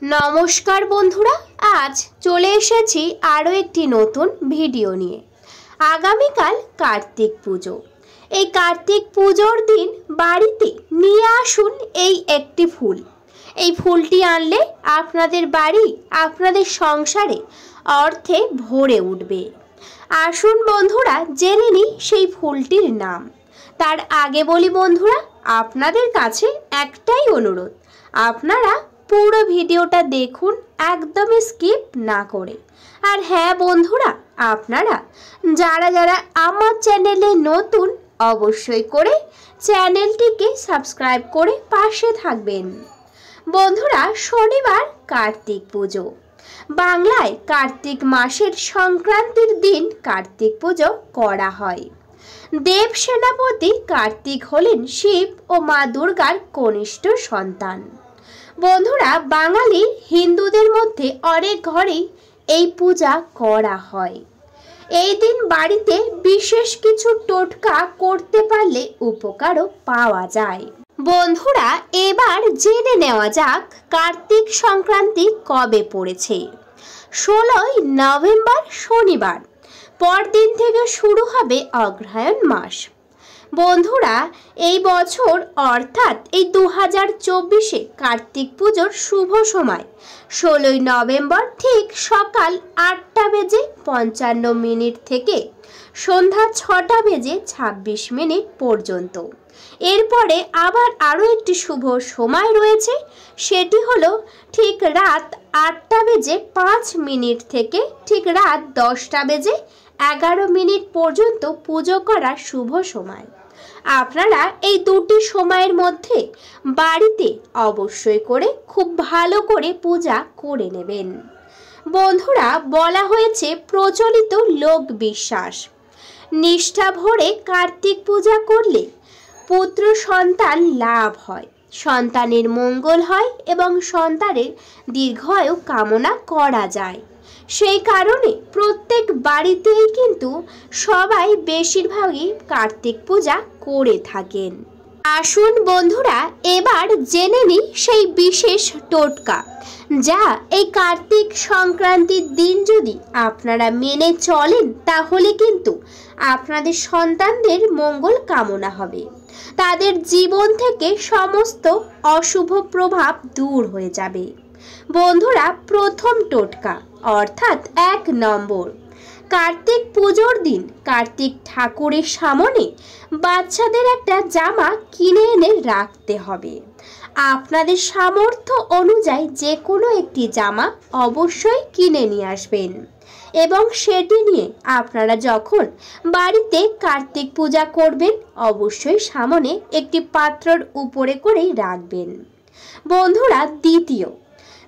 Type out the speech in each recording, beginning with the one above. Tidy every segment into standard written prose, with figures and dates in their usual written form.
নমস্কার বন্ধুরা, আজ চলে এসেছি আরও একটি নতুন ভিডিও নিয়ে। আগামীকাল কার্তিক পুজো। এই কার্তিক পুজোর দিন বাড়িতে নিয়ে আসুন এই একটি ফুল। এই ফুলটি আনলে আপনাদের বাড়ি, আপনাদের সংসারে অর্থে ভরে উঠবে। আসুন বন্ধুরা, জেনে নিই সেই ফুলটির নাম। তার আগে বলি বন্ধুরা, আপনাদের কাছে একটাই অনুরোধ, আপনারা পুরো ভিডিওটা দেখুন, একদমই স্কিপ না করে। আর হ্যাঁ বন্ধুরা, আপনারা যারা আমার চ্যানেলে নতুন, অবশ্যই করে চ্যানেলটিকে সাবস্ক্রাইব করে পাশে থাকবেন। বন্ধুরা, শনিবার কার্তিক পুজো। বাংলায় কার্তিক মাসের সংক্রান্তির দিন কার্তিক পুজো করা হয়। দেব সেনাপতি কার্তিক হলেন শিব ও মা দুর্গার কনিষ্ঠ সন্তান। বন্ধুরা, বাঙালি হিন্দুদের মধ্যে অনেক ঘরেই এই পূজা করা হয়। এই দিন বাড়িতে বিশেষ কিছু টোটকা করতে পারলে উপকারও পাওয়া যায়। বন্ধুরা, এবার জেনে নেওয়া যাক কার্তিক সংক্রান্তি কবে পড়েছে। 16ই নভেম্বর শনিবার। পরদিন থেকে শুরু হবে অগ্রহায়ণ মাস। বন্ধুরা, এই বছর অর্থাৎ এই 2024-এ কার্তিক পুজোর শুভ সময় 16ই নভেম্বর ঠিক সকাল 8টা বেজে 55 মিনিট থেকে সন্ধ্যা 6টা বেজে 26 মিনিট পর্যন্ত। এরপরে আবার আরও একটি শুভ সময় রয়েছে, সেটি হলো ঠিক রাত 8টা বেজে 5 মিনিট থেকে ঠিক রাত 10টা বেজে 11 মিনিট পর্যন্ত পুজো করার শুভ সময়। আপনারা এই দুটি সময়ের মধ্যে বাড়িতে অবশ্যই করে খুব ভালো করে পূজা করে নেবেন। বন্ধুরা, বলা হয়েছে প্রচলিত লোক বিশ্বাস, নিষ্ঠা ভরে কার্তিক পূজা করলে পুত্র সন্তান লাভ হয়, সন্তানের মঙ্গল হয় এবং সন্তানের দীর্ঘায়ু কামনা করা যায়। সেই কারণে প্রত্যেক বাড়িতেই কিন্তু সবাই বেশিরভাগই কার্তিক পূজা করে থাকেন। আসুন বন্ধুরা, এবার জেনে নিই সেই বিশেষ টোটকা, যা এই কার্তিক সংক্রান্তির দিন যদি আপনারা মেনে চলেন তাহলে কিন্তু আপনাদের সন্তানদের মঙ্গল কামনা হবে, তাদের জীবন থেকে সমস্ত অশুভ প্রভাব দূর হয়ে যাবে। বন্ধুরা, প্রথম টোটকা অর্থাৎ 1 নম্বর, কার্তিক পুজোর দিন কার্তিক ঠাকুরের সামনে বাচ্চাদের একটা জামা কিনে এনে রাখতে হবে। আপনাদের সামর্থ্য অনুযায়ী যে কোনো একটি জামা অবশ্যই কিনে নিয়ে আসবেন এবং সেটি নিয়ে আপনারা যখন বাড়িতে কার্তিক পূজা করবেন অবশ্যই সামনে একটি পাত্রর উপরে করেই রাখবেন। বন্ধুরা,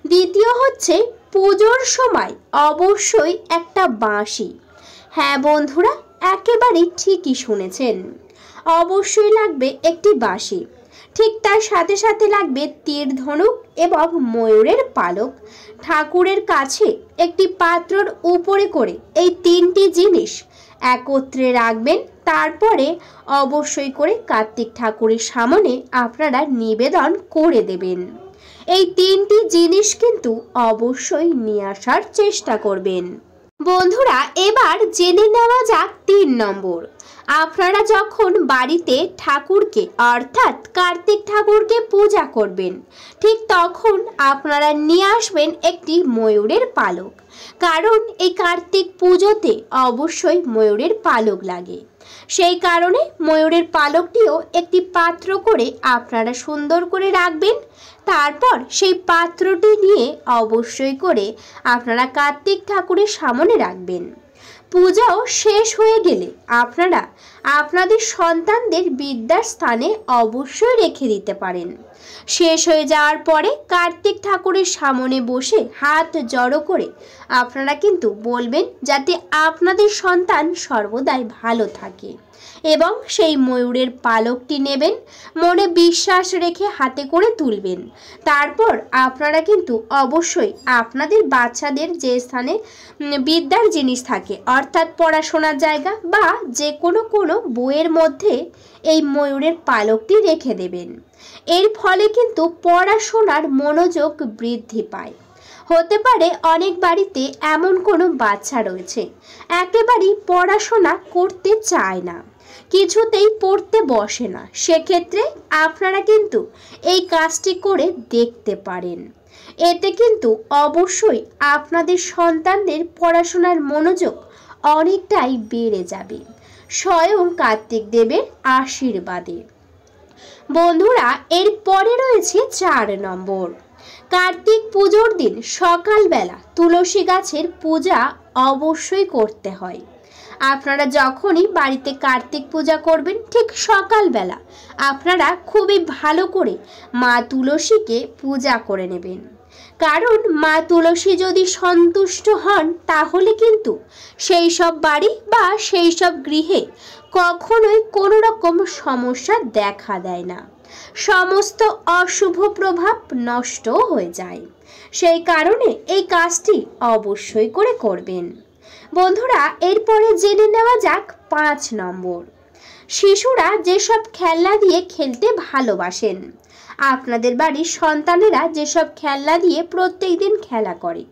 দ্বিতীয় হচ্ছে পুজোর সময় অবশ্যই একটা বাঁশি। হ্যাঁ বন্ধুরা, একেবারেই ঠিকই শুনেছেন, অবশ্যই লাগবে একটি বাঁশি। ঠিক তার সাথে সাথে লাগবে তীর ধনুক এবং ময়ূরের পালক। ঠাকুরের কাছে একটি পাত্রর উপরে করে এই 3টি জিনিস একত্রে রাখবেন। তারপরে অবশ্যই করে কার্তিক ঠাকুরের সামনে আপনারা নিবেদন করে দেবেন। এই 3টি জিনিস কিন্তু অবশ্যই নিয়ে আসার চেষ্টা করবেন। বন্ধুরা, এবার জেনে নেওয়া যাক 3 নম্বর, আপনারা যখন বাড়িতে ঠাকুরকে অর্থাৎ কার্তিক ঠাকুরকে পূজা করবেন ঠিক তখন আপনারা নিয়ে আসবেন একটি ময়ূরের পালক, কারণ এই কার্তিক পুজোতে অবশ্যই ময়ূরের পালক লাগে। সেই কারণে ময়ূরের পালকটিও একটি পাত্র করে আপনারা সুন্দর করে রাখবেন। তারপর সেই পাত্রটি নিয়ে অবশ্যই করে আপনারা কার্তিক ঠাকুরের সামনে রাখবেন। পূজাও শেষ হয়ে গেলে আপনারা আপনাদের সন্তানদের বিদ্যার স্থানে অবশ্যই রেখে দিতে পারেন। শেষ হয়ে যাওয়ার পরে কার্তিক ঠাকুরের সামনে বসে হাত জড়ো করে আপনারা কিন্তু বলবেন যাতে আপনাদের সন্তান সর্বদাই ভালো থাকে এবং সেই ময়ূরের পালকটি নেবেন, মনে বিশ্বাস রেখে হাতে করে তুলবেন। তারপর আপনারা কিন্তু অবশ্যই আপনাদের বাচ্চাদের যে স্থানে বিদ্যার জিনিস থাকে অর্থাৎ পড়াশোনার জায়গা বা যে কোনো বইয়ের মধ্যে এই ময়ূরের পালকটি রেখে দেবেন। এর ফলে কিন্তু পড়াশোনার মনোযোগ বৃদ্ধি পায়। হতে পারে অনেক বাড়িতে এমন কোনো বাচ্চা রয়েছে একেবারেই পড়াশোনা করতে চায় না, কিছুতেই পড়তে বসে না। সেক্ষেত্রে আপনারা কিন্তু এই কাজটি করে দেখতে পারেন। এতে কিন্তু অবশ্যই আপনাদের সন্তানদের পড়াশোনার মনোযোগ অনেকটাই বেড়ে যাবে স্বয়ং কার্তিক দেবের আশীর্বাদে। বন্ধুরা, এর পরে রয়েছে 4 নম্বর। কার্তিক পুজোর দিন সকালবেলা তুলসী গাছের পূজা অবশ্যই করতে হয়। আপনারা যখনই বাড়িতে কার্তিক পূজা করবেন ঠিক সকালবেলা আপনারা খুবই ভালো করে মা তুলসীকে পূজা করে নেবেন। কারণ মা তুলসী যদি সন্তুষ্ট হন তাহলে কিন্তু সেই সব বাড়ি বা সেই সব গৃহে কখনোই কোনো রকম সমস্যা দেখা দেয় না, সমস্ত অশুভ প্রভাব নষ্ট হয়ে যায়। সেই কারণে এই কাজটি অবশ্যই করে করবেন। বন্ধুরা, এরপরে জেনে নেওয়া যাক 5 নম্বর। শিশুরা যেসব খেলনা দিয়ে খেলতে ভালোবাসেন, আপনাদের বাড়ির সন্তানেরা যেসব খেলনা দিয়ে প্রত্যেকদিন খেলা করে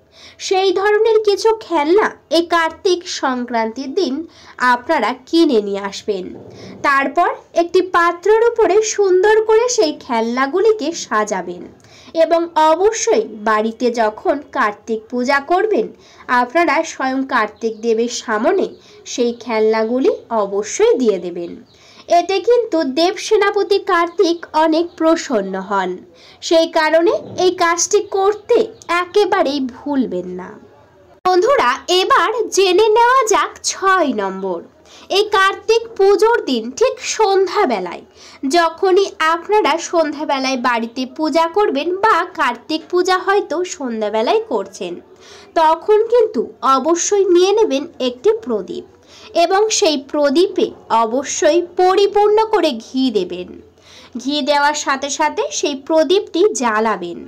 সেই ধরনের কিছু খেলনা এই কার্তিক সংক্রান্তির দিন আপনারা কিনে নিয়ে আসবেন। তারপর একটি পাত্রের উপরে সুন্দর করে সেই খেলনাগুলিকে সাজাবেন এবং অবশ্যই বাড়িতে যখন কার্তিক পূজা করবেন আপনারা স্বয়ং কার্তিক দেবের সামনে সেই খেলনাগুলি অবশ্যই দিয়ে দেবেন। এতে কিন্তু দেব সেনাপতি কার্তিক অনেক প্রসন্ন হন। সেই কারণে এই কাজটি করতে একেবারেই ভুলবেন না। বন্ধুরা, এবার জেনে নেওয়া যাক 6 নম্বর। এই কার্তিক পুজোর দিন ঠিক সন্ধ্যাবেলায় যখনই আপনারা সন্ধ্যাবেলায় বাড়িতে পূজা করবেন বা কার্তিক পূজা হয়তো সন্ধ্যাবেলায় করছেন, তখন কিন্তু অবশ্যই নিয়ে নেবেন একটি প্রদীপ এবং সেই প্রদীপে অবশ্যই পরিপূর্ণ করে ঘি দেবেন। ঘি দেওয়ার সাথে সাথে সেই প্রদীপটি জ্বালাবেন।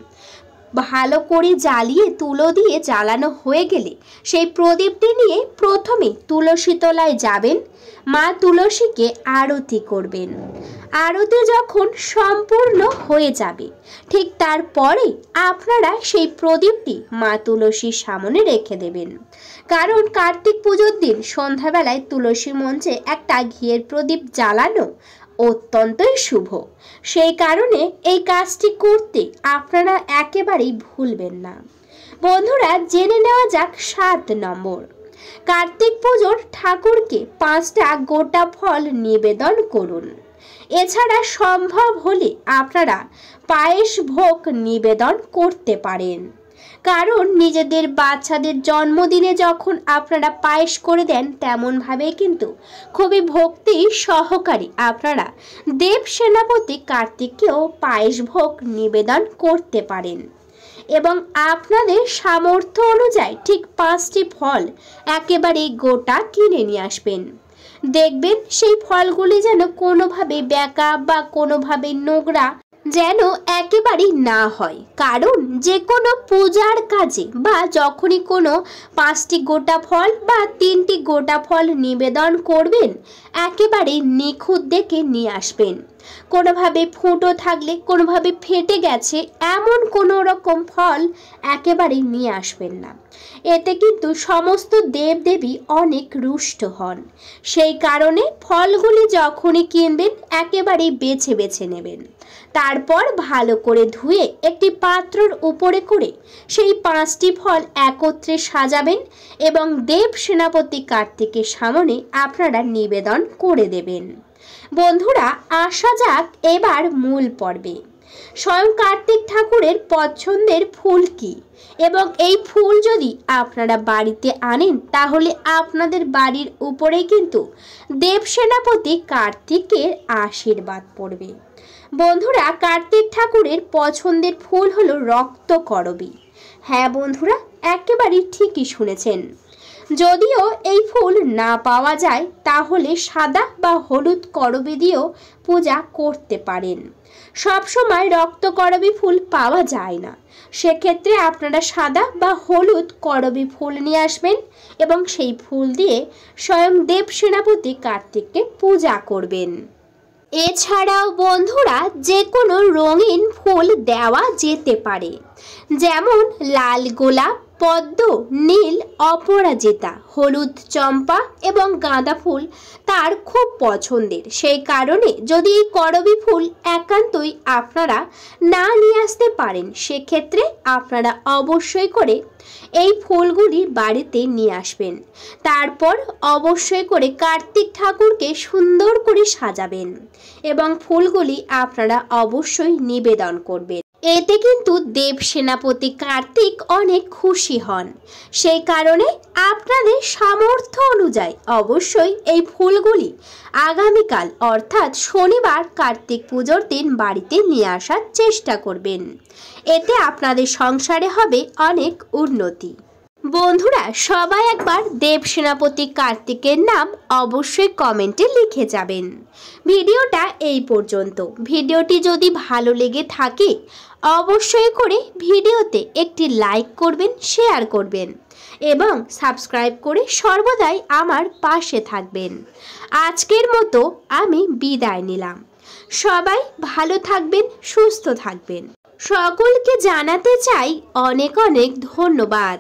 ভালো করে জ্বালিয়ে তুলো দিয়ে জ্বালানো হয়ে গেলে সেই প্রদীপটি নিয়ে প্রথমে তুলসী তলায় যাবেন, মা তুলসীকে আরতি করবেন। আরতি যখন সম্পূর্ণ হয়ে যাবে ঠিক তারপরে আপনারা সেই প্রদীপটি মা তুলসীর সামনে রেখে দেবেন। কারণ কার্তিক পুজোর দিন সন্ধ্যাবেলায় তুলসী মঞ্চে একটা ঘিয়ের প্রদীপ জ্বালানো অত্যন্তই শুভ। সেই কারণে এই কাজটি করতে আপনারা একেবারেই ভুলবেন না। বন্ধুরা, জেনে নেওয়া যাক 7 নম্বর। কার্তিক পুজোর ঠাকুরকে 5টা গোটা ফল নিবেদন করুন। এছাড়া সম্ভব হলে আপনারা পায়েস ভোগ নিবেদন করতে পারেন। কারণ নিজেদের বাচ্চাদের জন্মদিনে যখন আপনারা পায়েস করে দেন তেমনভাবে কিন্তু খুবই ভক্তি সহকারে আপনারা দেব সেনাপতি কার্তিককেও পায়েস ভোগ নিবেদন করতে পারেন এবং আপনাদের সামর্থ্য অনুযায়ী ঠিক 5টি ফল একেবারে গোটা কিনে নিয়ে আসবেন। দেখবেন সেই ফলগুলি যেন কোনোভাবে বেঁকা বা কোনোভাবে নোংরা যেন একেবারেই না হয়। কারণ যে কোনো পূজার কাজে বা যখনই কোনো 5টি গোটা ফল বা 3টি গোটা ফল নিবেদন করবেন একেবারে নিখুঁত দেখে নিয়ে আসবেন। কোনোভাবে ফুটো থাকলে, কোনোভাবে ফেটে গেছে এমন কোনো রকম ফল একেবারেই নিয়ে আসবেন না। এতে কিন্তু সমস্ত দেবদেবী অনেক রুষ্ট হন। সেই কারণে ফলগুলি যখনই কিনবেন একেবারেই বেছে বেছে নেবেন। তারপর ভালো করে ধুয়ে একটি পাত্রর উপরে করে সেই 5টি ফল একত্রে সাজাবেন এবং দেব সেনাপতি কার্তিকের সামনে আপনারা নিবেদন করে দেবেন। বন্ধুরা, আসা যাক এবার মূল পর্বে। স্বয়ং কার্তিক ঠাকুরের পছন্দের ফুল কি এবং এই ফুল যদি আপনারা বাড়িতে আনেন তাহলে আপনাদের বাড়ির উপরে কিন্তু দেব সেনাপতি কার্তিকের আশীর্বাদ পড়বে। বন্ধুরা, কার্তিক ঠাকুরের পছন্দের ফুল হলো রক্তকরবী। হ্যাঁ বন্ধুরা, একেবারেই ঠিকই শুনেছেন। যদিও এই ফুল না পাওয়া যায় তাহলে সাদা বা হলুদ করবী দিয়েও পূজা করতে পারেন। সবসময় রক্তকরবী ফুল পাওয়া যায় না, সেক্ষেত্রে আপনারা সাদা বা হলুদ করবী ফুল নিয়ে আসবেন এবং সেই ফুল দিয়ে স্বয়ং দেব সেনাপতি কার্তিককে পূজা করবেন। এছাড়াও বন্ধুরা যে কোনো রঙিন ফুল দেওয়া যেতে পারে, যেমন লাল গোলাপ, পদ্ম, নীল অপরাজিতা, হলুদ চম্পা এবং গাঁদা ফুল তার খুব পছন্দের। সেই কারণে যদি এই করবী ফুল একান্তই আপনারা না নিয়ে আসতে পারেন, সেক্ষেত্রে আপনারা অবশ্যই করে এই ফুলগুলি বাড়িতে নিয়ে আসবেন। তারপর অবশ্যই করে কার্তিক ঠাকুরকে সুন্দর করে সাজাবেন এবং ফুলগুলি আপনারা অবশ্যই নিবেদন করবেন। এতে কিন্তু দেব সেনাপতি কার্তিক অনেক খুশি হন। সেই কারণে আপনাদের সামর্থ্য অনুযায়ী অবশ্যই এই ফুলগুলি আগামীকাল অর্থাৎ শনিবার কার্তিক পুজোর দিন বাড়িতে নিয়ে আসার চেষ্টা করবেন। এতে আপনাদের সংসারে হবে অনেক উন্নতি। বন্ধুরা সবাই একবার দেব সেনাপতি কার্তিকের নাম অবশ্যই কমেন্টে লিখে যাবেন। ভিডিওটা এই পর্যন্ত। ভিডিওটি যদি ভালো লেগে থাকে অবশ্যই করে ভিডিওতে একটি লাইক করবেন, শেয়ার করবেন এবং সাবস্ক্রাইব করে সর্বদাই আমার পাশে থাকবেন। আজকের মতো আমি বিদায় নিলাম। সবাই ভালো থাকবেন, সুস্থ থাকবেন। সকলকে জানাতে চাই অনেক অনেক ধন্যবাদ।